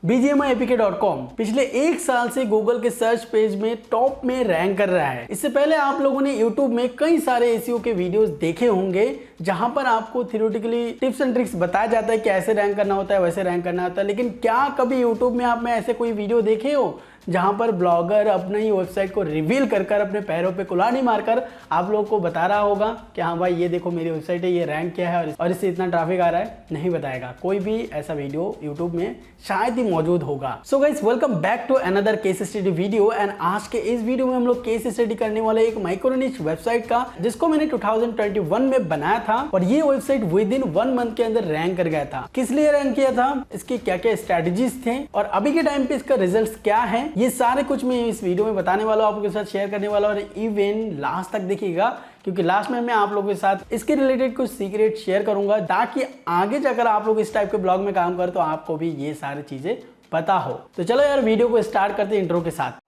BGMIAPK.com पिछले एक साल से गूगल के सर्च पेज में टॉप में रैंक कर रहा है। इससे पहले आप लोगों ने YouTube में कई सारे एसईओ के वीडियोस देखे होंगे जहां पर आपको थियोरेटिकली टिप्स एंड ट्रिक्स बताया जाता है कि ऐसे रैंक करना होता है, वैसे रैंक करना होता है। लेकिन क्या कभी YouTube में आपने ऐसे कोई वीडियो देखे हो जहां पर ब्लॉगर अपने ही वेबसाइट को रिवील कर अपने पैरों पे कुल्हाड़ी मारकर आप लोगों को बता रहा होगा कि हाँ भाई ये देखो मेरी वेबसाइट है, ये रैंक क्या है और इससे इतना ट्रैफिक आ रहा है? नहीं बताएगा कोई भी ऐसा वीडियो यूट्यूब में शायद ही मौजूद होगा। So guys welcome back to another case study video and आज के इस वीडियो में हम लोग केस स्टडी करने वाले एक माइक्रो निश वेबसाइट का जिसको मैंने 2021 में बनाया था और ये वेबसाइट विद इन 1 मंथ के अंदर रैंक कर गया था। किस लिए रैंक किया था, इसकी क्या क्या स्ट्रेटेजीज थे और अभी के टाइम पे इसका रिजल्ट क्या है, ये सारे कुछ मैं इस वीडियो में बताने वाला हूँ, आपके साथ शेयर करने वाला और इवन लास्ट तक देखिएगा क्योंकि लास्ट में मैं आप लोगों के साथ इसके रिलेटेड कुछ सीक्रेट शेयर करूंगा ताकि आगे जाकर आप लोग इस टाइप के ब्लॉग में काम कर तो आपको भी ये सारी चीजें पता हो। तो चलो यार वीडियो को स्टार्ट करते हैं इंट्रो के साथ।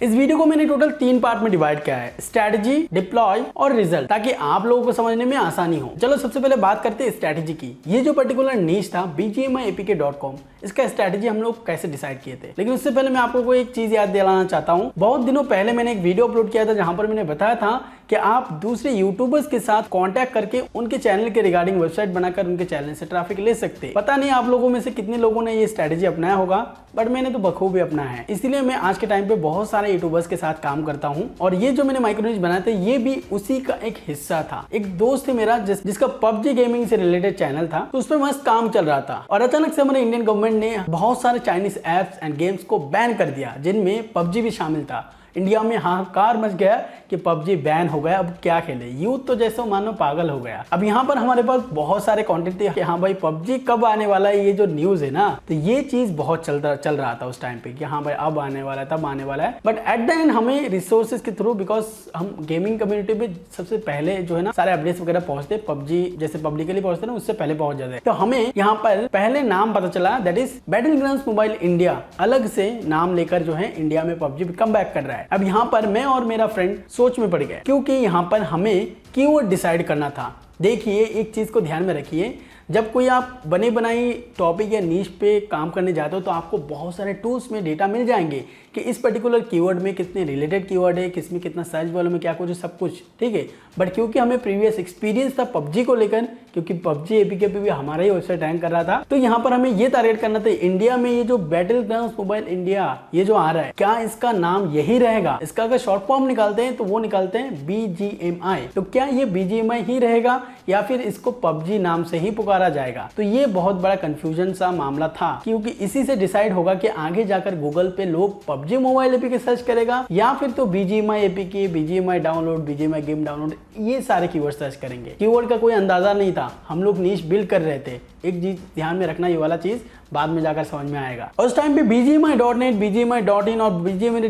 इस वीडियो को मैंने टोटल 3 पार्ट में डिवाइड किया है, स्ट्रैटेजी, डिप्लॉय और रिजल्ट, ताकि आप लोगों को समझने में आसानी हो। चलो सबसे पहले बात करते हैं स्ट्रैटेजी की। ये जो पर्टिकुलर नीश था BGMIAPK.com, इसका स्ट्रैटेजी हम लोग कैसे डिसाइड किए थे। लेकिन उससे पहले मैं आप लोगों को एक चीज याद दिलाना चाहता हूँ। बहुत दिनों पहले मैंने एक वीडियो अपलोड किया था जहां पर मैंने बताया था कि आप दूसरे यूट्यूबर्स के साथ कांटेक्ट करके उनके चैनल के रिगार्डिंग वेबसाइट बनाकर उनके चैनल से ट्रैफिक ले सकते हैं। पता नहीं आप लोगों में से कितने लोगों ने ये स्ट्रैटेजी अपनाया होगा, बट मैंने तो बखूबी अपनाया है। इसलिए मैं आज के टाइम पे बहुत सारे यूट्यूबर्स के साथ काम करता हूँ और ये जो मैंने माइक्रो निश बनाए थे ये भी उसी का एक हिस्सा था। एक दोस्त थे मेरा जिसका PUBG गेमिंग से रिलेटेड चैनल था, तो उस पर मस्त काम चल रहा था और अचानक से हमारे इंडियन गवर्नमेंट ने बहुत सारे चाइनीज एप्स एंड गेम्स को बैन कर दिया जिनमें PUBG भी शामिल था। इंडिया में हाहाकार मच गया कि PUBG बैन हो गया, अब क्या खेले। यूथ तो जैसे मानो पागल हो गया। अब यहाँ पर हमारे पास बहुत सारे कंटेंट थे कि हाँ भाई PUBG कब आने वाला है, ये जो न्यूज है ना, तो ये चीज बहुत चल रहा था उस टाइम पे कि हाँ भाई अब आने वाला है, तब आने वाला है। बट एट द एंड हमें रिसोर्सेज के थ्रू, बिकॉज हम गेमिंग कम्युनिटी में सबसे पहले जो है ना सारे अपडेट्स वगैरह पहुंचते, PUBG जैसे पब्लिकली पहुंचते ना उससे पहले पहुंच जाते। तो हमें यहाँ पर पहले नाम पता चला, that is battlegrounds mobile India, अलग से नाम लेकर जो है इंडिया में PUBG कम बैक कर रहा है। अब यहाँ पर मैं और मेरा फ्रेंड सोच में पड़ गए क्योंकि यहाँ पर हमें कीवर्ड डिसाइड करना था। देखिए एक चीज को ध्यान में रखिए, जब कोई आप बने बनाई टॉपिक या नीश पे काम करने जाते हो तो आपको बहुत सारे टूल्स में डेटा मिल जाएंगे कि इस पर्टिकुलर कीवर्ड में कितने रिलेटेड कीवर्ड है, किसमें कितना सर्च वॉल्यूम में क्या कुछ, सब कुछ ठीक है। बट क्योंकि हमें प्रीवियस एक्सपीरियंस था PUBG को लेकर, क्योंकि PUBG APK पे भी हमारा ही वेबसाइट रैंक कर रहा था, तो यहाँ पर हमें ये टारगेट करना था इंडिया में ये जो बैटलग्राउंड्स मोबाइल इंडिया ये जो आ रहा है, क्या इसका नाम यही रहेगा? इसका अगर शॉर्ट फॉर्म निकालते हैं तो वो निकालते हैं BGMI। तो क्या ये BGMI ही रहेगा या फिर इसको PUBG नाम से ही पुकारा जाएगा? तो ये बहुत बड़ा कंफ्यूजन सा मामला था क्योंकि इसी से डिसाइड होगा कि आगे जाकर गूगल पे लोग PUBG मोबाइल एपीके सर्च करेगा या फिर तो BGMI APK, BGMI download, BGMI game download, ये सारे कीवर्ड सर्च करेंगे। कीवर्ड का कोई अंदाजा नहीं था, हम लोग नीश बिल्ड कर रहे थे। एक चीज ध्यान में रखना, ये वाला चीज बाद में जाकर समझ में आएगा। और उस टाइम पे BGMI.net, BGMI.in और BGMI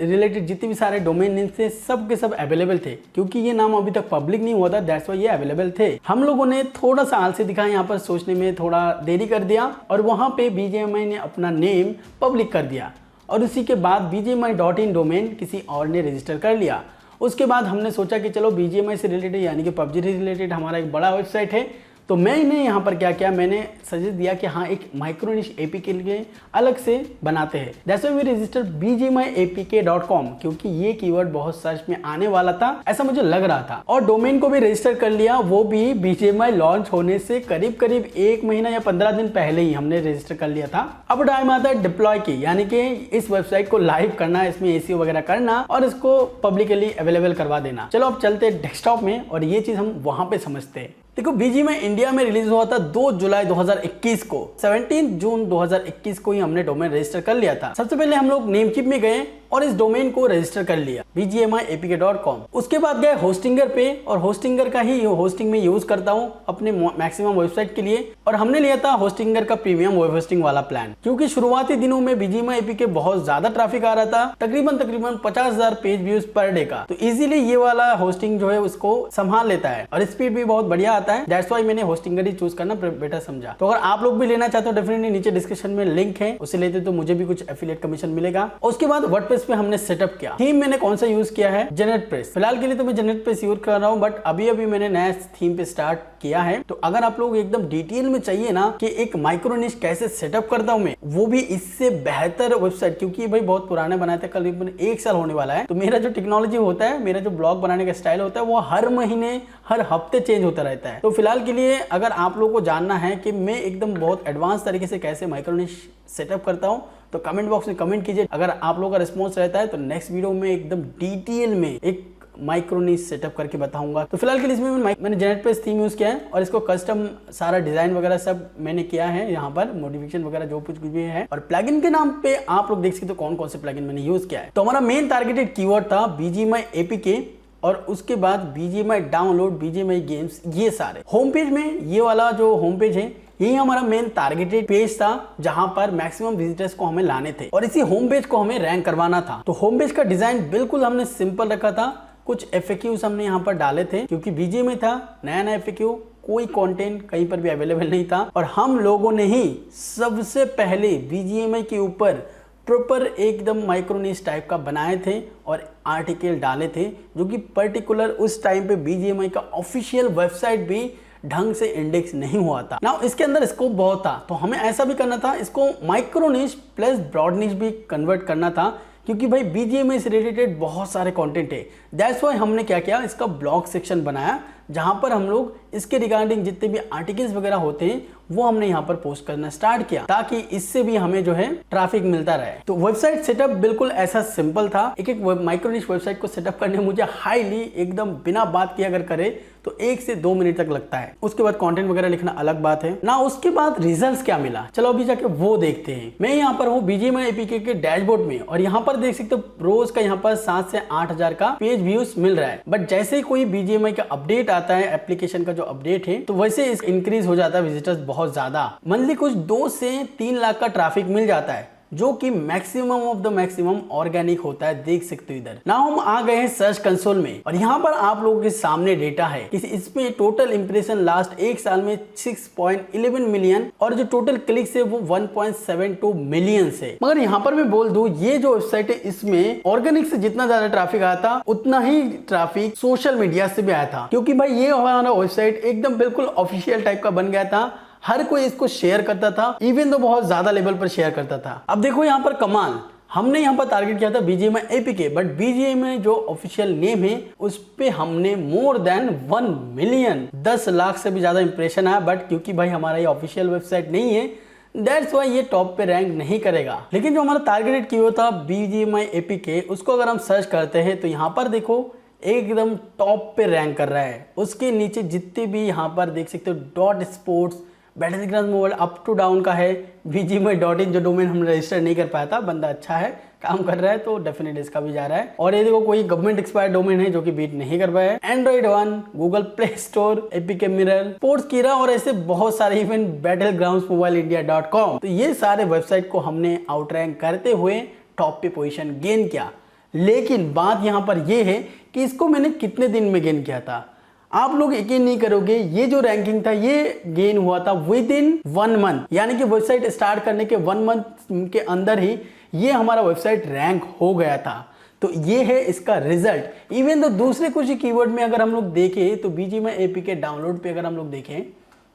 रिलेटेड जितने भी सारे डोमेन नेम थे सब के सब अवेलेबल थे। क्योंकि ये नाम अभी तक पब्लिक नहीं हुआ था, दैट्स व्हाई ये अवेलेबल थे। हम लोगों ने थोड़ा सा आलसी दिखा, यहाँ पर सोचने में थोड़ा देरी कर दिया और वहां पे BGMI ने अपना नेम पब्लिक कर दिया और उसी के बाद BGMI.in डोमेन किसी और ने रजिस्टर कर लिया। उसके बाद हमने सोचा कि चलो BGMI से रिलेटेड यानी कि PUBG से रिलेटेड हमारा एक बड़ा वेबसाइट है, तो मैंने यहाँ पर क्या किया, मैंने सजेस्ट दिया कि हाँ एक माइक्रो निश APK के लिए अलग से बनाते हैं। That's why we register BGMIAPK.com क्योंकि ये कीवर्ड बहुत सर्च में आने वाला था, ऐसा मुझे लग रहा था। और डोमेन को भी रजिस्टर कर लिया, वो भी BGMI लॉन्च होने से करीब 1 महीना या 15 दिन पहले ही हमने रजिस्टर कर लिया था। अब टाइम आता है डिप्लॉय की, यानी कि इस वेबसाइट को लाइव करना, इसमें SEO वगैरह करना और इसको पब्लिकली अवेलेबल करवा देना। चलो अब चलते हैं डेस्कटॉप में और ये चीज हम वहां पे समझते हैं। देखो BGMI इंडिया में रिलीज हुआ था 2 जुलाई 2021 को। 17 जून 2021 को ही हमने डोमेन रजिस्टर कर लिया था। सबसे पहले हम लोग नेमचिप में गए और इस डोमेन को रजिस्टर कर लिया BGMIAPK.com। उसके बाद गए होस्टिंगर पे और होस्टिंगर का ही होस्टिंग में यूज करता हूँ अपने मैक्सिमम वेबसाइट के लिए और हमने लिया था होस्टिंगर का प्रीमियम वेब होस्टिंग वाला प्लान। क्योंकि शुरुआती दिनों में BGMIAPK बहुत ज्यादा ट्रैफिक आ रहा था, तकरीबन 50,000 पेज व्यूज पर डे का, तो इजीली ये वाला होस्टिंग जो है उसको संभाल लेता है और स्पीड भी बहुत बढ़िया आता है। दैट्स व्हाई मैंने होस्टिंगर ही चूज करना बेटर समझा। तो अगर आप लोग भी लेना चाहते हो डेफिनेटली नीचे डिस्क्रिप्शन में लिंक है, उसे लेते तो मुझे भी कुछ एफिलिएट कमीशन मिलेगा। उसके बाद वर्डप्रेस वर्डप्रेस पे हमने सेटअप किया। थीम मैंने कौन सा यूज किया है, जेनेरेटप्रेस। फिलहाल के लिए तो मैं जेनेरेटप्रेस यूज कर रहा हूँ, बट अभी मैंने नया थीम पे स्टार्ट किया है। तो अगर आप लोग एकदम डिटेल में चाहिए ना कि एक माइक्रो निश कैसे सेटअप करता हूँ मैं, वो भी इससे बेहतर वेबसाइट, क्योंकि भाई बहुत पुराने बनाए थे, करीबन 1 साल होने वाला है। तो मेरा जो टेक्नोलॉजी होता है, मेरा जो ब्लॉग बनाने का स्टाइल होता है, वो हर महीने हर हफ्ते चेंज होता रहता है। तो फिलहाल के लिए अगर आप लोगों को जानना है कि मैं एकदम बहुत एडवांस तरीके से कैसे माइक्रो निश सेटअप करता हूँ, तो कमेंट बॉक्स में कमेंट कीजिए। अगर आप लोगों का रिस्पॉन्स रहता है तो नेक्स्ट वीडियो में एकदम डिटेल में एक माइक्रो निश सेटअप करके बताऊंगा। तो फिलहाल के लिए इसमें मैंने जेनेरेटप्रेस थीम यूज किया है और इसको कस्टम सारा डिजाइन वगैरह सब मैंने किया है, यहाँ पर मॉडिफिकेशन वगैरह जो कुछ भी है। और प्लगइन के नाम पे आप लोग देख सकते हो कौन कौन से प्लगइन मैंने यूज किया है। तो हमारा मेन टारगेटेड कीवर्ड था BGMI APK और उसके बाद BGMI डाउनलोड, BGMI गेम्स, ये सारे। होम पेज में ये वाला जो होम पेज है, यही हमारा मेन टारगेटेड पेज था जहां पर मैक्सिमम विजिटर्स को हमें लाने थे और इसी होम पेज को हमें रैंक करवाना था। तो होम पेज का डिजाइन बिल्कुल हमने सिंपल रखा था। कुछ FAQs हमने यहाँ पर डाले थे क्योंकि BGMI था, नया FAQ, कोई कंटेंट कहीं पर भी अवेलेबल नहीं था और हम लोगों ने ही सबसे पहले BGMI के ऊपर प्रॉपर एकदम माइक्रो निश टाइप का बनाए थे और आर्टिकल डाले थे, जो कि पर्टिकुलर उस टाइम पे BGMI का ऑफिशियल वेबसाइट भी ढंग से इंडेक्स नहीं हुआ था ना। इसके अंदर स्कोप बहुत था, तो हमें ऐसा भी करना था, इसको माइक्रो निश प्लस ब्रॉड निश भी कन्वर्ट करना था, क्योंकि भाई BGMI से रिलेटेड बहुत सारे कंटेंट है। दैट्स व्हाई हमने क्या किया, इसका ब्लॉग सेक्शन बनाया जहां पर हम लोग इसके रिगार्डिंग जितने भी आर्टिकल्स वगैरह होते हैं वो हमने यहाँ पर पोस्ट करना स्टार्ट किया, ताकि इससे भी हमें जो है ट्रैफिक मिलता रहे। तो वेबसाइट सेटअप बिल्कुल ऐसा सिंपल था। एक माइक्रो निश वेबसाइट को सेटअप करने में मुझे हाईली एकदम बिना बात किए अगर करे तो 1 से 2 मिनट तक लगता है। उसके बाद कंटेंट वगैरह लिखना अलग बात है ना। उसके बाद रिजल्ट्स क्या मिला, चलो अभी जाके वो देखते हैं। मैं यहाँ पर हूँ BGMI APK के डैशबोर्ड में और यहाँ पर देख सकते हो रोज का यहाँ पर 7 से 8 हजार का पेज व्यूज मिल रहा है। बट जैसे ही कोई BGMI का अपडेट आता है, एप्लीकेशन का जो अपडेट है, तो वैसे इंक्रीज हो जाता है विजिटर्स बहुत ज्यादा। मंथली कुछ 2 से 3 लाख का ट्रैफिक मिल जाता है, जो कि maximum of the maximum organic होता है। देख सकते हो इधर ना, हम आ गए हैं सर्च कंसोल में और यहाँ पर आप लोगों के सामने डेटा है कि इसमें टोटल इंप्रेशन लास्ट 1 साल में 6.11 मिलियन और जो टोटल क्लिक्स है वो 1.72 मिलियन है। मगर यहाँ पर मैं बोल दूं, ये जो वेबसाइट है इसमें ऑर्गेनिक से जितना ज्यादा ट्रैफिक आया था उतना ही ट्रैफिक सोशल मीडिया से भी आया था, क्योंकि भाई ये हमारा वेबसाइट एकदम बिल्कुल ऑफिशियल टाइप का बन गया था। हर कोई इसको शेयर करता था, इवन तो बहुत ज्यादा लेवल पर शेयर करता था। अब देखो यहाँ पर कमाल, हमने यहाँ पर टारगेट किया था BGMI APK, बट BGMI जो ऑफिशियल नेम है उस पे हमने मोर देन 1 मिलियन 10 लाख से भी ज्यादा इंप्रेशन आया। बट क्योंकि भाई हमारा ये ऑफिशियल वेबसाइट नहीं है, दैट्स वाई ये टॉप पे रैंक नहीं करेगा। लेकिन जो हमारा टारगेटेड कीवर्ड था BGMI APK, उसको अगर हम सर्च करते हैं तो यहाँ पर देखो एकदम टॉप पे रैंक कर रहा है। उसके नीचे जितने भी यहाँ पर देख सकते हो .sports, battleground mobile up to down का है, BGMI.in जो डोमेन हमने रजिस्टर नहीं कर पाया था, बंदा अच्छा है, काम कर रहा है, तो डेफिनेटली इसका भी जा रहा है। और ये देखो कोई गवर्नमेंट एक्सपायर्ड डोमेन है जो कि बीट नहीं कर पाया है। Android One, Google Play Store, APK Mirror, Sportskeeda और ऐसे बहुत सारे इवन battlegroundsmobileindia.com। तो ये सारे वेबसाइट को हमने आउटरैंक करते हुए टॉप पे पोजीशन गेन किया। लेकिन बात यहाँ पर ये है कि इसको मैंने कितने दिन में गेन किया था। आप लोग यकीन नहीं करोगे, ये जो रैंकिंग था ये गेन हुआ था विद इन 1 मंथ, यानी कि वेबसाइट स्टार्ट करने के 1 मंथ के अंदर ही ये हमारा वेबसाइट रैंक हो गया था। तो ये है इसका रिजल्ट। इवन तो दूसरे कुछ कीवर्ड में अगर हम लोग देखें तो BGMI APK डाउनलोड पे अगर हम लोग देखें,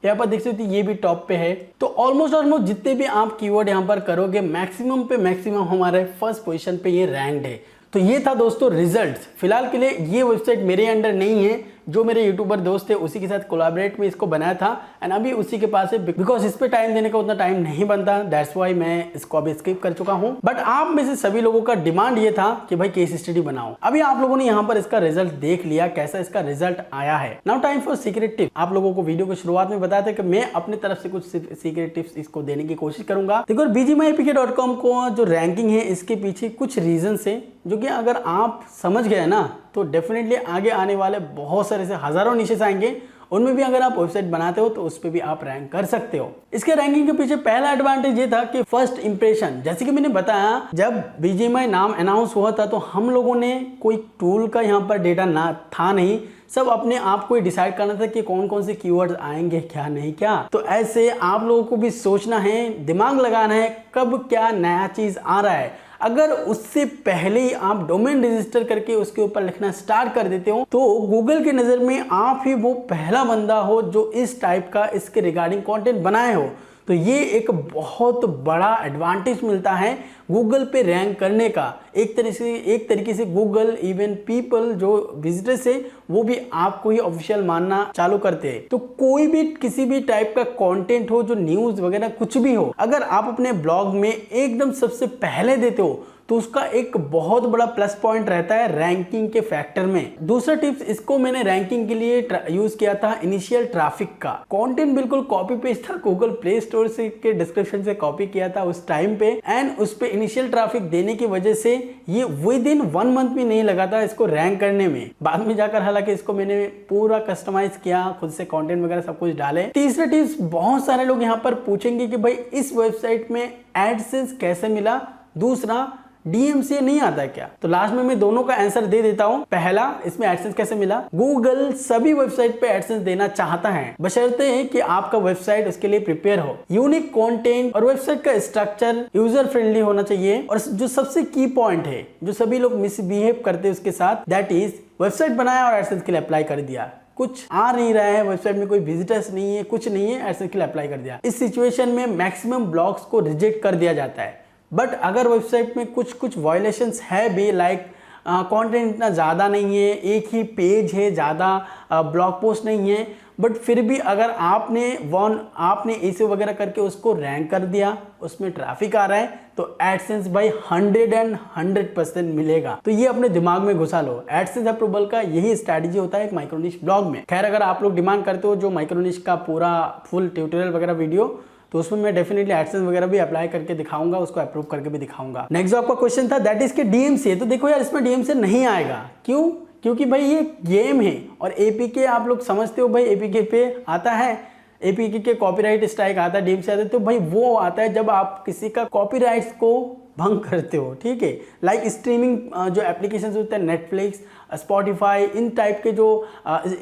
यहाँ पर देख सकते हो ये भी टॉप पे है। तो ऑलमोस्ट जितने भी आप कीवर्ड यहाँ पर करोगे, मैक्सिमम पे मैक्सिमम हमारे फर्स्ट पोजीशन पे ये रैंक्ड है। तो ये था दोस्तों रिजल्ट्स। फिलहाल के लिए ये वेबसाइट मेरे अंडर नहीं है, जो मेरे यूट्यूबर दोस्त थे उसी के साथ कोलैबोरेट में इसको बनाया था एंड अभी उसी के पास है, बिकॉज इस पे टाइम देने का उतना टाइम नहीं बनता, दैट्स व्हाई मैं इसको अभी स्किप कर चुका हूं। बट आप में से सभी लोगों का डिमांड ये था कि भाई केस स्टडी बनाओ। अभी आप लोगों ने यहाँ पर इसका रिजल्ट देख लिया, कैसा इसका रिजल्ट आया है। Now time for secret tip. आप लोगों को वीडियो की शुरुआत में बताया था कि मैं अपनी तरफ से कुछ सीक्रेट टिप्स इसको देने की कोशिश करूंगा। देखो BGMIAPK.com को जो रैंकिंग है इसके पीछे कुछ रीजन है जो कि अगर आप समझ गए ना तो डेफिनेटली आगे आने वाले बहुत सारे से हजारों निशेस आएंगे, उनमें भी अगर आप वेबसाइट बनाते हो तो उस पर भी आप रैंक कर सकते हो। इसके रैंकिंग के पीछे पहला एडवांटेज ये था कि फर्स्ट इंप्रेशन, जैसे कि मैंने बताया जब BGMI नाम अनाउंस हुआ था तो हम लोगों ने कोई टूल का यहाँ पर डेटा ना था नहीं, सब अपने आप को ही डिसाइड करना था कि कौन कौन से कीवर्ड्स आएंगे क्या नहीं क्या। तो ऐसे आप लोगों को भी सोचना है, दिमाग लगाना है कब क्या नया चीज आ रहा है। अगर उससे पहले ही आप डोमेन रजिस्टर करके उसके ऊपर लिखना स्टार्ट कर देते हो तो गूगल की नज़र में आप ही वो पहला बंदा हो जो इस टाइप का इसके रिगार्डिंग कंटेंट बनाए हो। तो ये एक बहुत बड़ा एडवांटेज मिलता है गूगल पे रैंक करने का। एक तरीके से गूगल इवन पीपल जो विजिटर्स है वो भी आपको ही ऑफिशियल मानना चालू करते हैं। तो कोई भी किसी भी टाइप का कंटेंट हो, जो न्यूज़ वगैरह कुछ भी हो, अगर आप अपने ब्लॉग में एकदम सबसे पहले देते हो तो उसका एक बहुत बड़ा प्लस पॉइंट रहता है रैंकिंग के फैक्टर में। दूसरा टिप्स, इसको मैंने रैंकिंग के लिए यूज किया था इनिशियल ट्रैफिक का। कंटेंट बिल्कुल कॉपी पेस्ट था, गूगल प्ले स्टोर से के डिस्क्रिप्शन से कॉपी किया था उस टाइम पे, एंड उस पे इनिशियल ट्रैफिक देने की वजह से ये विद इन 1 मंथ भी नहीं लगा था इसको रैंक करने में। बाद में जाकर हालांकि इसको मैंने पूरा कस्टमाइज किया, खुद से कंटेंट वगैरह सब कुछ डाले। तीसरा टिप्स, बहुत सारे लोग यहाँ पर पूछेंगे कि भाई इस वेबसाइट में एडसेंस कैसे मिला, दूसरा डीएम से नहीं आता है क्या? तो लास्ट में मैं दोनों का आंसर दे देता हूं। पहला, इसमें एडसेंस कैसे मिला? गूगल सभी वेबसाइट पे एडसेंस देना चाहता है, बशर्ते है कि आपका वेबसाइट उसके लिए प्रिपेयर हो। यूनिक कंटेंट और वेबसाइट का स्ट्रक्चर यूजर फ्रेंडली होना चाहिए। और जो सबसे की पॉइंट है, जो सभी लोग मिसबिहेव करते हैं उसके साथ, दैट इज वेबसाइट बनाया और एडसेंस के लिए अप्लाई कर दिया। कुछ आ नहीं रहा है, वेबसाइट में कोई विजिटर्स नहीं है, कुछ नहीं है, एडसेंस के लिए अप्लाई कर दिया। इस सिचुएशन में मैक्सिमम ब्लॉग्स को रिजेक्ट कर दिया जाता है। बट अगर वेबसाइट में कुछ वायलेशंस है भी, लाइक कंटेंट इतना ज़्यादा नहीं है, एक ही पेज है, ज़्यादा ब्लॉग पोस्ट नहीं है, बट फिर भी अगर आपने ऐसे वगैरह करके उसको रैंक कर दिया, उसमें ट्रैफिक आ रहा है, तो एडसेंस भाई 100% मिलेगा। तो ये अपने दिमाग में घुसा लो। एडसेंस अप्रूवल का यही स्ट्रैटेजी होता है एक माइक्रोनिश ब्लॉग में। खैर, अगर आप लोग डिमांड करते हो जो माइक्रोनिश का पूरा फुल ट्यूटोरियल वगैरह वीडियो, तो उसमें मैं डेफिनेटली एडसेंस वगैरह भी अप्लाई करके दिखाऊंगा, उसको अप्रूव करके भी दिखाऊंगा। नेक्स्ट जो आपका क्वेश्चन था दैट इज के डीएमसी, तो देखो यार इसमें डीएमसी नहीं आएगा। क्यों? क्योंकि भाई ये गेम है और एपीके आप लोग समझते हो भाई, एपीके पे आता है, एपीके के कॉपीराइट स्ट्राइक आता है, डीएमसी आता है, तो भाई वो आता है जब आप किसी का कॉपीराइट्स को भंग करते हो। ठीक है, लाइक स्ट्रीमिंग जो एप्लीकेशंस होते हैं, नेटफ्लिक्स, स्पॉटिफाई, इन टाइप के जो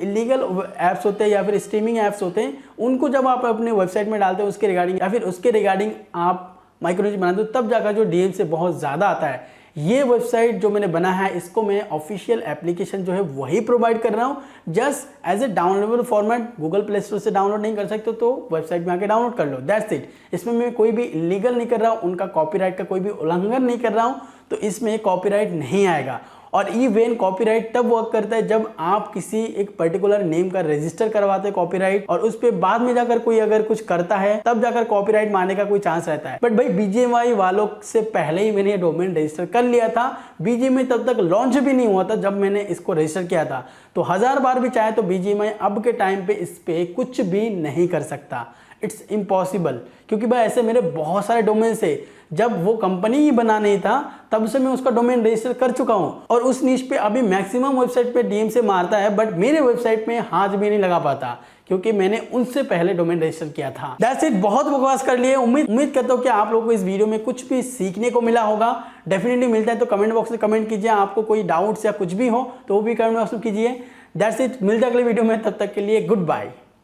इलीगल ऐप्स होते हैं या फिर स्ट्रीमिंग ऐप्स होते हैं, उनको जब आप अपने वेबसाइट में डालते हो उसके रिगार्डिंग या फिर उसके रिगार्डिंग आप माइक्रोनिश बनाते हो, तब जाकर जो डीएम से बहुत ज़्यादा आता है। ये वेबसाइट जो मैंने बना है, इसको मैं ऑफिशियल एप्लीकेशन जो है वही प्रोवाइड कर रहा हूँ, just as a downloadable format. Google Play Store से डाउनलोड नहीं कर सकते तो वेबसाइट में आके डाउनलोड कर लो, दैट्स इट। इसमें मैं कोई भी इलीगल नहीं कर रहा हूँ, उनका कॉपीराइट का कोई भी उल्लंघन नहीं कर रहा हूँ, तो इसमें कॉपीराइट नहीं आएगा। और इवन कॉपीराइट तब वर्क करता है जब आप किसी एक पर्टिकुलर नेम का रजिस्टर करवाते हैं कॉपीराइट, और उस पे बाद में जाकर कोई अगर कुछ करता है तब जाकर कॉपीराइट मारने का कोई चांस रहता है। बट भाई बीजीएमआई वालों से पहले ही मैंने डोमेन रजिस्टर कर लिया था। बीजीएमआई तब तक लॉन्च भी नहीं हुआ था जब मैंने इसको रजिस्टर किया था, तो 1000 बार भी चाहे तो बीजीएमआई अब के टाइम पे इस पे कुछ भी नहीं कर सकता। इट्स इम्पॉसिबल, क्योंकि भाई ऐसे मेरे बहुत सारे डोमेन से, जब वो कंपनी ही बना नहीं था तब से मैं उसका डोमेन रजिस्टर कर चुका हूं, और उस नीश पे अभी मैक्सिमम वेबसाइट पे डीएम से मारता है, बट मेरे वेबसाइट में हाथ भी नहीं लगा पाता क्योंकि मैंने उनसे पहले डोमेन रजिस्टर किया था। दैट्स इट, बहुत बकवास कर लिए। उम्मीद करता हूँ कि आप लोगों को इस वीडियो में कुछ भी सीखने को मिला होगा। डेफिनेटली मिलता है तो कमेंट बॉक्स में कमेंट कीजिए, आपको कोई डाउट्स या कुछ भी हो तो वो भी कमेंट बॉक्स में कीजिए। दैट्स इट, मिलते हैं अगले वीडियो में, तब तक के लिए गुड बाय।